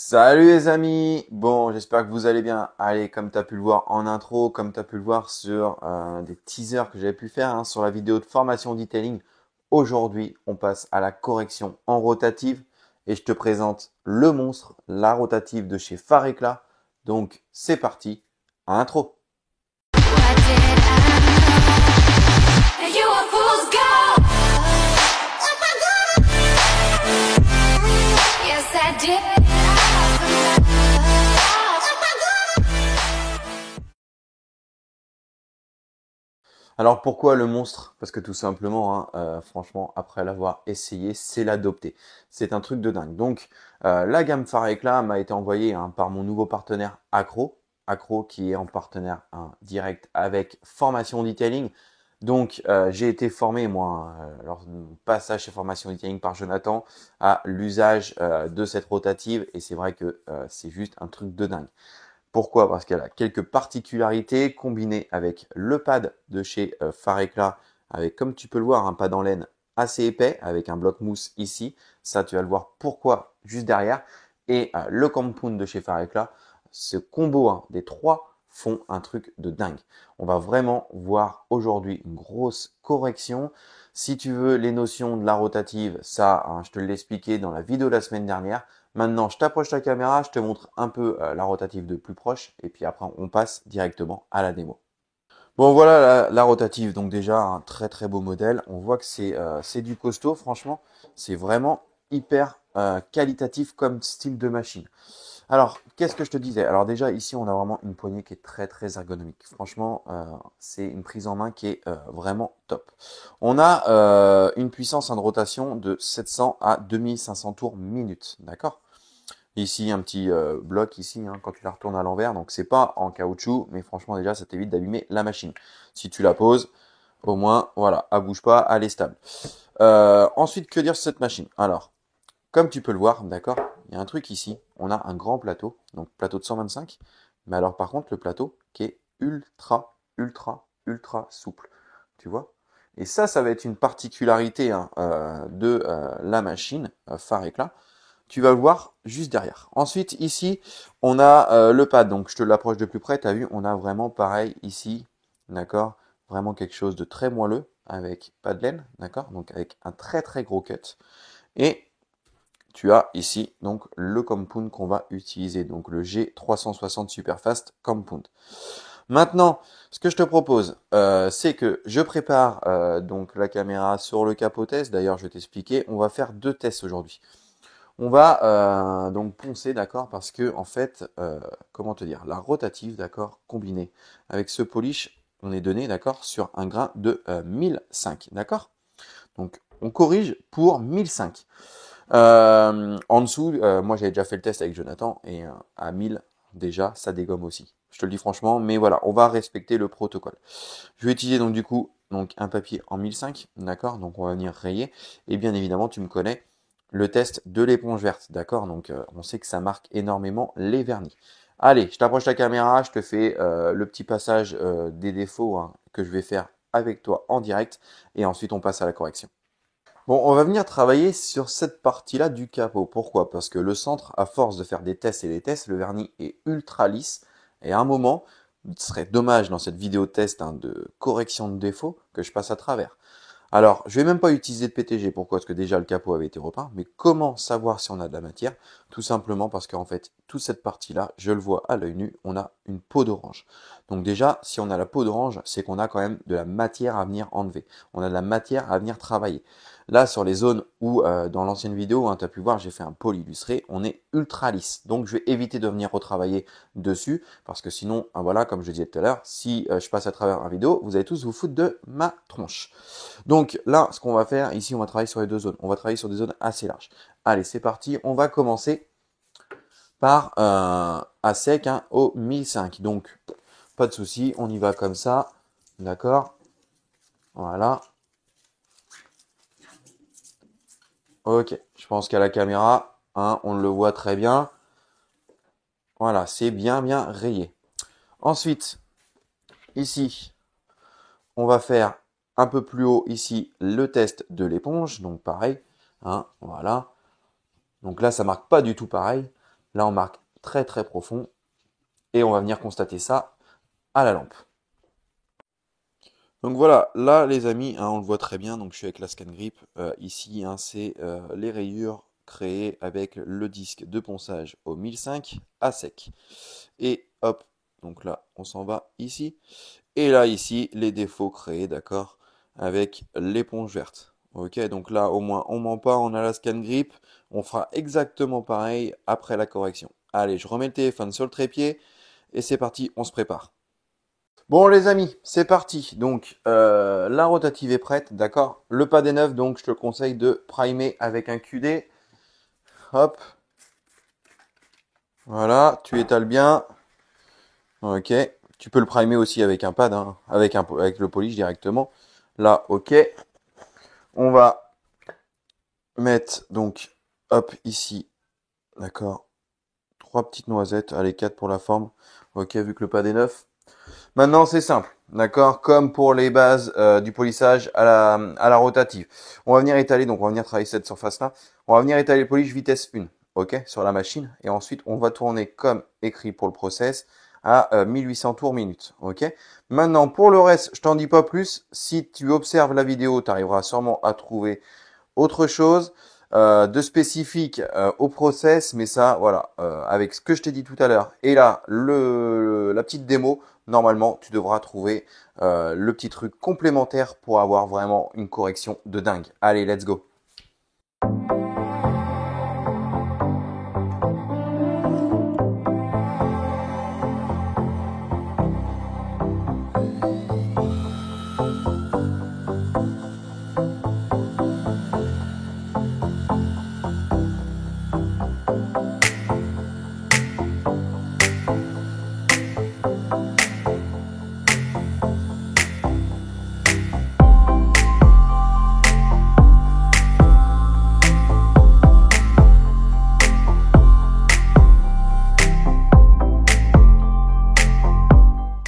Salut les amis. Bon, j'espère que vous allez bien. Allez, comme tu as pu le voir en intro, comme tu as pu le voir sur des teasers que j'avais pu faire sur la vidéo de formation detailing, aujourd'hui, on passe à la correction en rotative et je te présente le monstre, la rotative de chez Farecla. Donc, c'est parti, intro. What did I know? You a fool's gold. Yes, I did. Alors pourquoi le monstre? Parce que tout simplement, franchement, après l'avoir essayé, c'est l'adopter. C'est un truc de dingue. Donc la gamme Farecla m'a été envoyée par mon nouveau partenaire Acro. Acro qui est en partenaire direct avec Formation Detailing. Donc j'ai été formé, moi, lors de mon passage chez Formation Detailing par Jonathan, à l'usage de cette rotative. Et c'est vrai que c'est juste un truc de dingue. Pourquoi? Parce qu'elle a quelques particularités combinées avec le pad de chez Farecla, avec, comme tu peux le voir, un pad en laine assez épais, avec un bloc mousse ici. Ça, tu vas le voir pourquoi juste derrière. Et le compound de chez Farecla, ce combo des trois font un truc de dingue. On va vraiment voir aujourd'hui une grosse correction. Si tu veux les notions de la rotative, ça, je te l'ai expliqué dans la vidéo de la semaine dernière. Maintenant, je t'approche la caméra, je te montre un peu la rotative de plus proche et puis après, on passe directement à la démo. Bon, voilà la rotative. Donc déjà, un très très beau modèle. On voit que c'est du costaud, franchement. C'est vraiment hyper qualitatif comme style de machine. Alors, qu'est-ce que je te disais? Alors déjà, ici, on a vraiment une poignée qui est très très ergonomique. Franchement, c'est une prise en main qui est vraiment top. On a une puissance de rotation de 700 à 2500 tours minute, d'accord? Ici, un petit bloc ici, quand tu la retournes à l'envers. Donc, c'est pas en caoutchouc, mais franchement, déjà, ça t'évite d'abîmer la machine. Si tu la poses, au moins, voilà, elle bouge pas, elle est stable. Ensuite, que dire sur cette machine? Alors, comme tu peux le voir, d'accord, il y a un truc ici. On a un grand plateau, donc plateau de 125. Mais alors, par contre, le plateau qui est ultra souple. Tu vois? Et ça va être une particularité de la machine phare éclat. Tu vas le voir juste derrière. Ensuite, ici, on a le pad. Donc, je te l'approche de plus près. Tu as vu, on a vraiment pareil ici. D'accord? Vraiment quelque chose de très moelleux avec pas de laine. D'accord? Donc, avec un très très gros cut. Et tu as ici donc le compound qu'on va utiliser. Donc, le G360 Superfast Compound. Maintenant, ce que je te propose, c'est que je prépare donc la caméra sur le capot test. D'ailleurs, je vais t'expliquer. On va faire deux tests aujourd'hui. On va donc poncer, d'accord, parce que en fait, comment te dire, la rotative, d'accord, combinée avec ce polish, on est donné, d'accord, sur un grain de 1005, d'accord. Donc, on corrige pour 1005. En dessous, moi j'avais déjà fait le test avec Jonathan et à 1000, déjà, ça dégomme aussi. Je te le dis franchement, mais voilà, on va respecter le protocole. Je vais utiliser donc du coup donc un papier en 1005, d'accord, donc on va venir rayer. Et bien évidemment, tu me connais, le test de l'éponge verte, d'accord, donc on sait que ça marque énormément les vernis. Allez, je t'approche la caméra, je te fais le petit passage des défauts que je vais faire avec toi en direct, et ensuite on passe à la correction. Bon, on va venir travailler sur cette partie-là du capot. Pourquoi? Parce que le centre, à force de faire des tests et des tests, le vernis est ultra lisse. Et à un moment, ce serait dommage dans cette vidéo test de correction de défaut que je passe à travers. Alors, je vais même pas utiliser de PTG. Pourquoi? Parce que déjà le capot avait été repeint. Mais comment savoir si on a de la matière? Tout simplement parce qu'en fait, toute cette partie-là, je le vois à l'œil nu, on a une peau d'orange. Donc déjà, si on a la peau d'orange, c'est qu'on a quand même de la matière à venir enlever. On a de la matière à venir travailler. Là, sur les zones où, dans l'ancienne vidéo, tu as pu voir, j'ai fait un pôle illustré, on est ultra lisse. Donc, je vais éviter de venir retravailler dessus, parce que sinon, voilà, comme je disais tout à l'heure, si je passe à travers la vidéo, vous allez tous vous foutre de ma tronche. Donc là, ce qu'on va faire, ici, on va travailler sur les deux zones. On va travailler sur des zones assez larges. Allez, c'est parti. On va commencer par à sec au 1005. Donc, pas de souci, on y va comme ça. D'accord? Voilà. Ok, je pense qu'à la caméra, on le voit très bien. Voilà, c'est bien rayé. Ensuite, ici, on va faire un peu plus haut ici le test de l'éponge. Donc pareil, voilà. Donc là, ça marque pas du tout pareil. Là, on marque très très profond et on va venir constater ça à la lampe. Donc voilà, là les amis, hein, on le voit très bien, donc je suis avec la Scan Grip. Ici, hein, c'est les rayures créées avec le disque de ponçage au 1005 à sec. Et hop, donc là, on s'en va ici. Et là, ici, les défauts créés, d'accord, avec l'éponge verte. Ok, donc là, au moins, on ment pas, on a la Scan Grip. On fera exactement pareil après la correction. Allez, je remets le téléphone sur le trépied et c'est parti, on se prépare. Bon les amis, c'est parti. Donc la rotative est prête, d'accord. Le pad est neuf, donc je te conseille de primer avec un QD. Hop. Voilà, tu étales bien. Ok. Tu peux le primer aussi avec un pad, hein, avec le polish directement. Là, ok. On va mettre donc, hop, ici, d'accord. 3 petites noisettes, allez 4 pour la forme. Ok, vu que le pad est neuf. Maintenant, c'est simple, d'accord? Comme pour les bases du polissage à la rotative. On va venir étaler, donc on va venir travailler cette surface-là. On va venir étaler le polish vitesse 1, ok? Sur la machine. Et ensuite, on va tourner comme écrit pour le process à 1800 tours minute, ok? Maintenant, pour le reste, je t'en dis pas plus. Si tu observes la vidéo, tu arriveras sûrement à trouver autre chose de spécifique au process, mais ça, voilà, avec ce que je t'ai dit tout à l'heure, et là, la petite démo, normalement, tu devras trouver le petit truc complémentaire pour avoir vraiment une correction de dingue. Allez, let's go!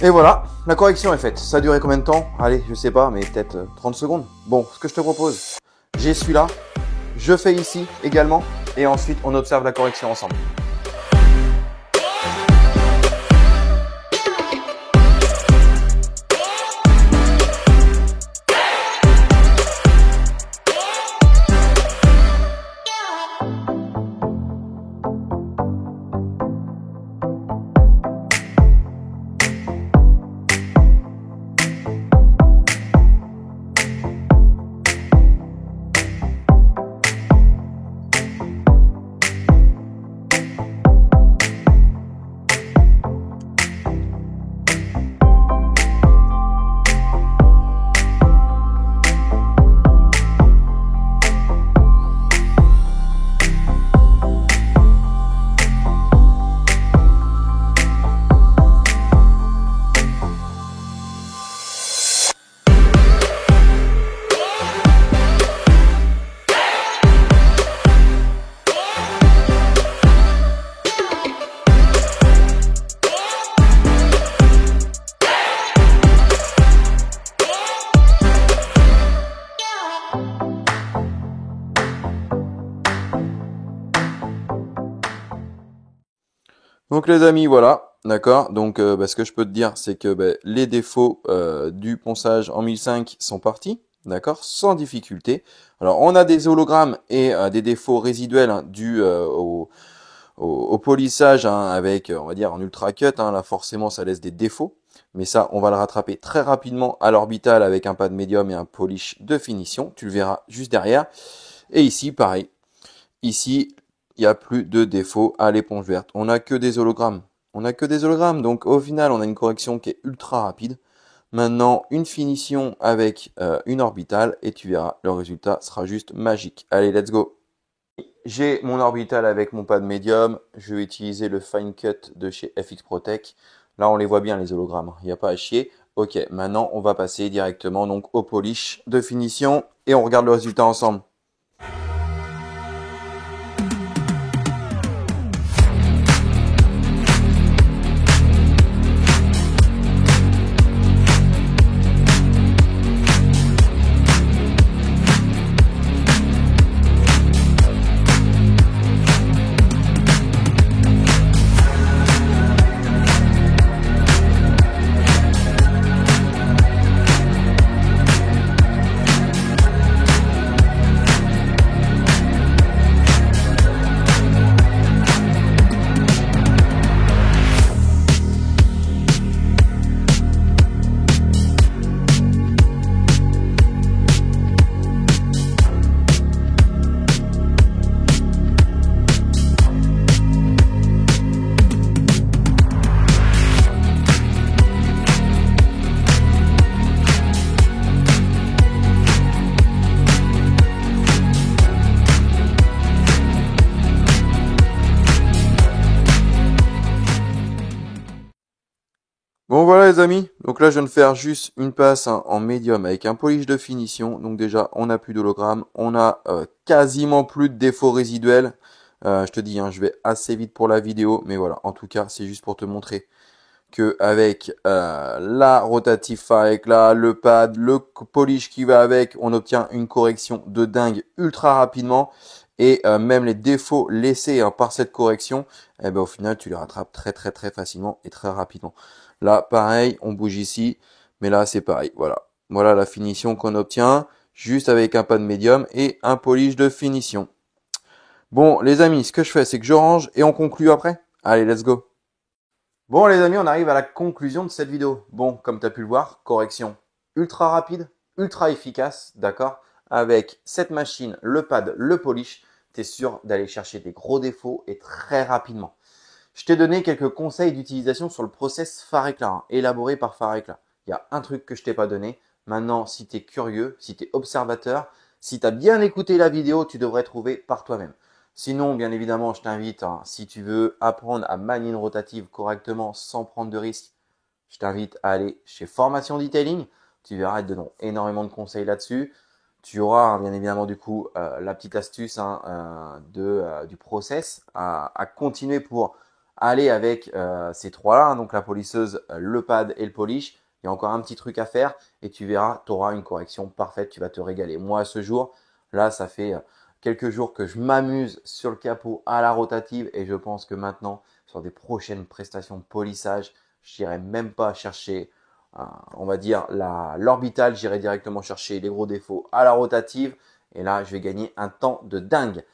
Et voilà, la correction est faite. Ça a duré combien de temps? Allez, je sais pas, mais peut-être 30 secondes. Bon, ce que je te propose, j'ai celui-là, je fais ici également, et ensuite on observe la correction ensemble. Donc les amis, voilà, d'accord. Donc ce que je peux te dire, c'est que les défauts du ponçage en 1005 sont partis, d'accord, sans difficulté. Alors on a des hologrammes et des défauts résiduels hein, dus au polissage hein, avec, on va dire, en ultra cut. Hein, là forcément, ça laisse des défauts. Mais ça, on va le rattraper très rapidement à l'orbital avec un pad médium et un polish de finition. Tu le verras juste derrière. Et ici, pareil. Ici, il n'y a plus de défaut à l'éponge verte. On n'a que des hologrammes. On n'a que des hologrammes. Donc au final, on a une correction qui est ultra rapide. Maintenant, une finition avec une orbitale et tu verras, le résultat sera juste magique. Allez, let's go. J'ai mon orbital avec mon pad médium. Je vais utiliser le Fine Cut de chez FX Protec. Là, on les voit bien, les hologrammes. Il n'y a pas à chier. Ok, maintenant, on va passer directement donc au polish de finition et on regarde le résultat ensemble. voilà les amis, donc là je viens de faire juste une passe en médium avec un polish de finition. Donc déjà on n'a plus d'hologramme, on a quasiment plus de défauts résiduels. Je te dis, hein, je vais assez vite pour la vidéo, mais voilà, en tout cas c'est juste pour te montrer que avec la rotative phare éclat, le pad, le polish qui va avec, on obtient une correction de dingue ultra rapidement. Et même les défauts laissés par cette correction, eh ben, au final, tu les rattrapes très facilement et très rapidement. Là, pareil, on bouge ici, mais là, c'est pareil. Voilà, voilà la finition qu'on obtient, juste avec un pad médium et un polish de finition. Bon, les amis, ce que je fais, c'est que je range et on conclut après. Allez, let's go. Bon les amis, on arrive à la conclusion de cette vidéo. Bon, comme tu as pu le voir, correction ultra rapide, ultra efficace, d'accord? Avec cette machine, le pad, le polish, tu es sûr d'aller chercher des gros défauts et très rapidement. Je t'ai donné quelques conseils d'utilisation sur le process phare éclat, hein, élaboré par phare éclat. Il y a un truc que je t'ai pas donné. Maintenant, si tu es curieux, si tu es observateur, si tu as bien écouté la vidéo, tu devrais trouver par toi-même. Sinon, bien évidemment, je t'invite, hein, si tu veux apprendre à manier une rotative correctement sans prendre de risques, je t'invite à aller chez Formation Detailing. Tu verras, ils te donneront énormément de conseils là-dessus. Tu auras, hein, bien évidemment, du coup, la petite astuce du process à continuer pour aller avec ces trois-là, hein, donc la polisseuse, le pad et le polish. Il y a encore un petit truc à faire et tu verras, tu auras une correction parfaite. Tu vas te régaler. Moi, à ce jour, là, ça fait quelques jours que je m'amuse sur le capot à la rotative et je pense que maintenant, sur des prochaines prestations de polissage, je n'irai même pas chercher, on va dire, l'orbital. J'irai directement chercher les gros défauts à la rotative et là, je vais gagner un temps de dingue.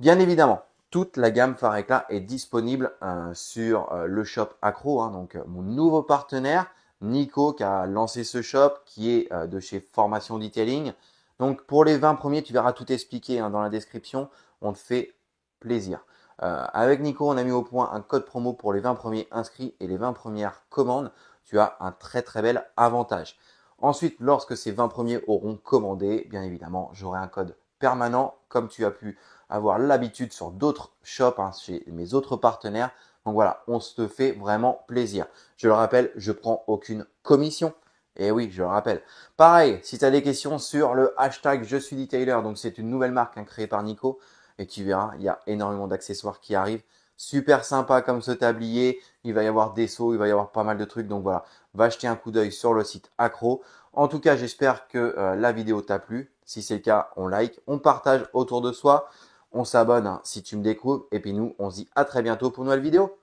Bien évidemment, toute la gamme phare éclat est disponible sur le shop Accro, hein, donc mon nouveau partenaire, Nico, qui a lancé ce shop, qui est de chez Formation Detailing. Donc pour les 20 premiers, tu verras tout expliqué dans la description. On te fait plaisir. Avec Nico, on a mis au point un code promo pour les 20 premiers inscrits et les 20 premières commandes. Tu as un très bel avantage. Ensuite, lorsque ces 20 premiers auront commandé, bien évidemment, j'aurai un code permanent comme tu as pu avoir l'habitude sur d'autres shops, hein, chez mes autres partenaires. Donc voilà, on se fait vraiment plaisir. Je le rappelle, je prends aucune commission. Et oui, je le rappelle. Pareil, si tu as des questions sur le hashtag je suis detailer, donc c'est une nouvelle marque créée par Nico, et tu verras, il y a énormément d'accessoires qui arrivent. Super sympa comme ce tablier, il va y avoir des seaux, il va y avoir pas mal de trucs. Donc voilà, va jeter un coup d'œil sur le site Accro. En tout cas, j'espère que la vidéo t'a plu. Si c'est le cas, on like, on partage autour de soi. On s'abonne si tu me découvres. Et puis nous, on se dit à très bientôt pour une nouvelle vidéo.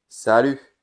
Salut!